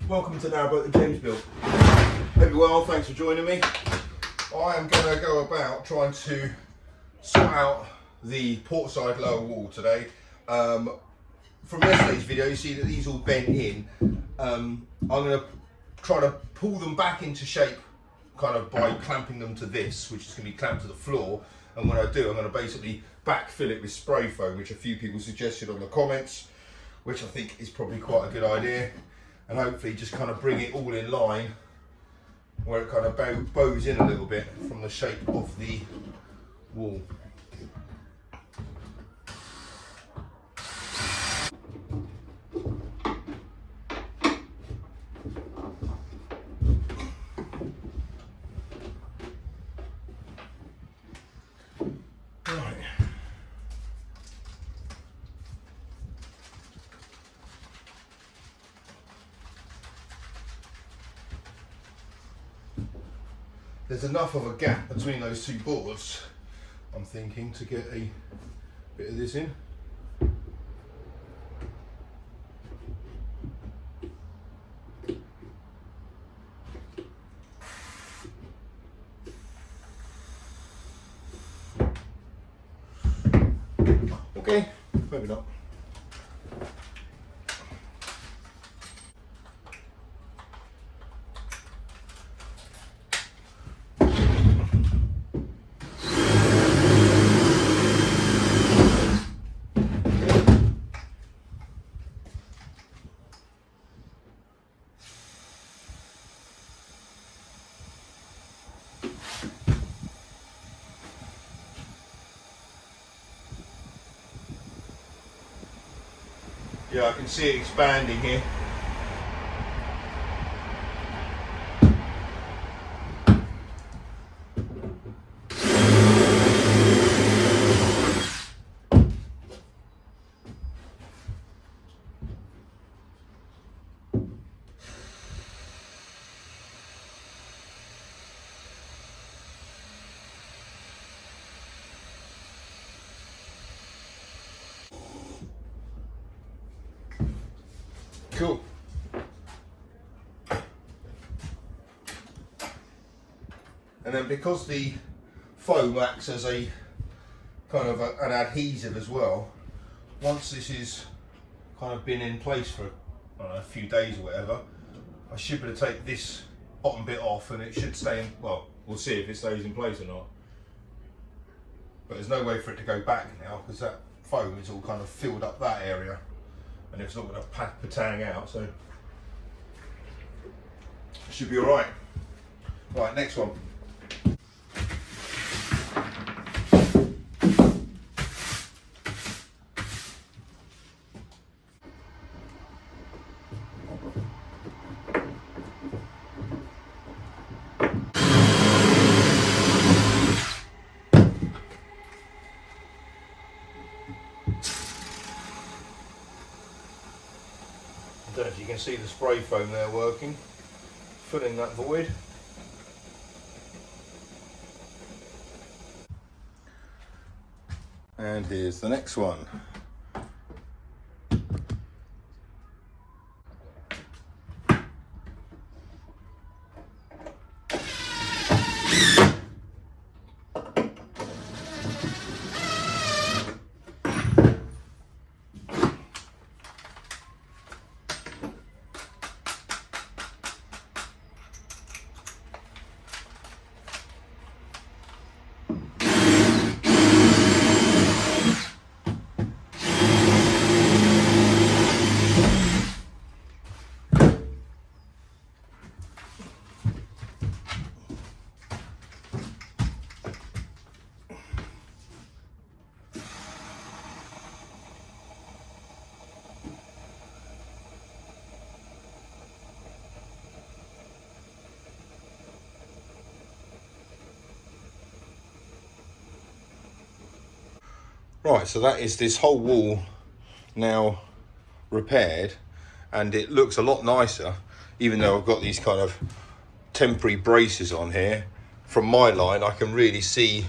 Welcome to Narrowboat the James built. Hope you're well, thanks for joining me. I am going to go about trying to sort out the port side lower wall today. From yesterday's video you see that these all bent in. I'm going to try to pull them back into shape kind of by clamping them to this, which is going to be clamped to the floor. And when I do, I'm going to basically backfill it with spray foam, which a few people suggested on the comments, which I think is probably quite a good idea. And hopefully just kind of bring it all in line where it kind of bows in a little bit from the shape of the wall. Right. There's enough of a gap between those two boards, I'm thinking, to get a bit of this in. Okay, maybe not. Yeah, I can see it expanding here. Cool. And then because the foam acts as a kind of an adhesive as well, once this is kind of been in place for I don't know, a few days or whatever, I should be able to take this bottom bit off and it should stay in, well, we'll see if it stays in place or not. But there's no way for it to go back now because that foam is all kind of filled up that area. And it's not going to patang out, so it should be all right. Right, next one. I don't know if you can see the spray foam there working, filling that void. And here's the next one. Right, so that is this whole wall now repaired, and it looks a lot nicer, even though I've got these kind of temporary braces on here. From my line I can really see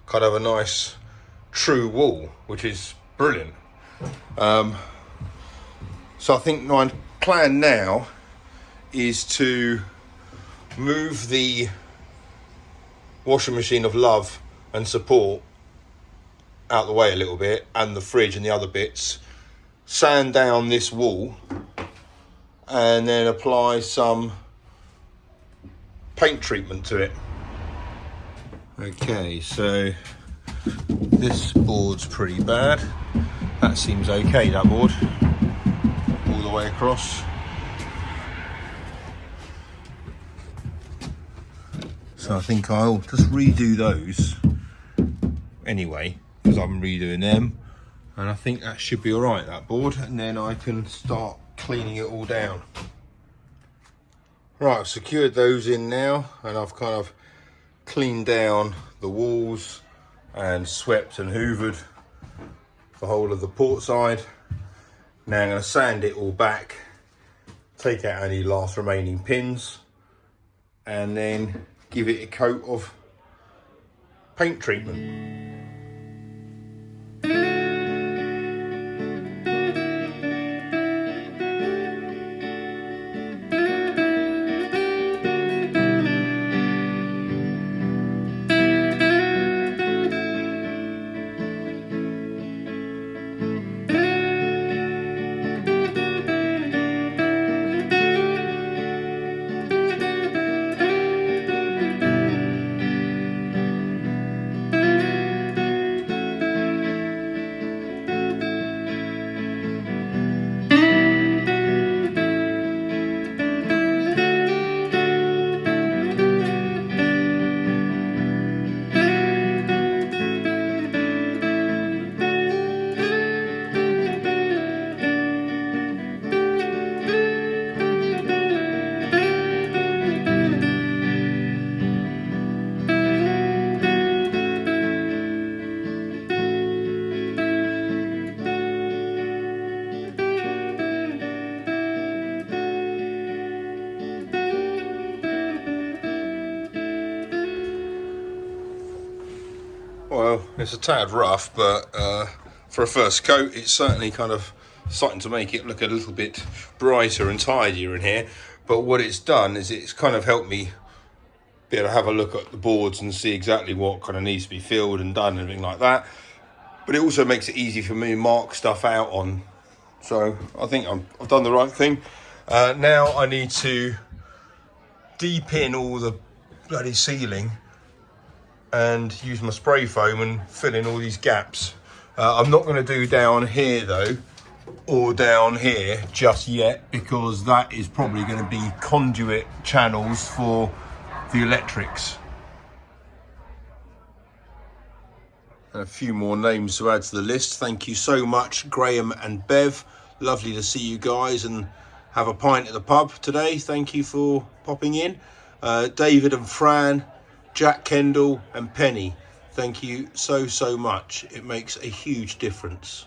kind of a nice true wall, which is brilliant. So I think my plan now is to move the washing machine of love and support out the way a little bit, and the fridge and the other bits, sand down this wall, and then apply some paint treatment to it. Okay, so this board's pretty bad. That seems okay, that board, all the way across. So I think I'll just redo those anyway, because I'm redoing them, and I think that should be all right, that board, and then I can start cleaning it all down. Right, I've secured those in now, and I've kind of cleaned down the walls and swept and hoovered the whole of the port side. Now I'm going to sand it all back, take out any last remaining pins, and then give it a coat of paint treatment. Well, it's a tad rough, but for a first coat, it's certainly kind of starting to make it look a little bit brighter and tidier in here. But what it's done is it's kind of helped me be able to have a look at the boards and see exactly what kind of needs to be filled and done and everything like that. But it also makes it easy for me to mark stuff out on. So I think I've done the right thing. Now I need to de-pin all the bloody ceiling and use my spray foam and fill in all these gaps. I'm not going to do down here though, or down here just yet, because that is probably going to be conduit channels for the electrics. And a few more names to add to the list. Thank you so much, Graham and Bev. Lovely to see you guys and have a pint at the pub today. Thank you for popping in. David and Fran, Jack Kendall and Penny, thank you so much. It makes a huge difference.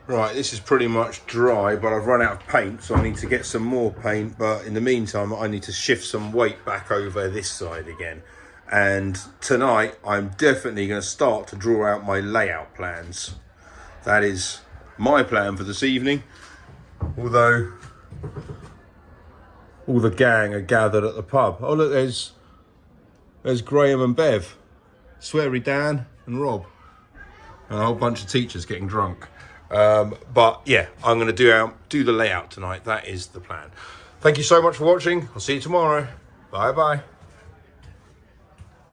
Right, this is pretty much dry, but I've run out of paint, so I need to get some more paint. But in the meantime, I need to shift some weight back over this side again. And tonight, I'm definitely going to start to draw out my layout plans. That is my plan for this evening. Although all the gang are gathered at the pub. Oh look, there's Graham and Bev, Sweary Dan and Rob, and a whole bunch of teachers getting drunk. But yeah, I'm going to do the layout tonight. That is the plan. Thank you so much for watching. I'll see you tomorrow. Bye bye.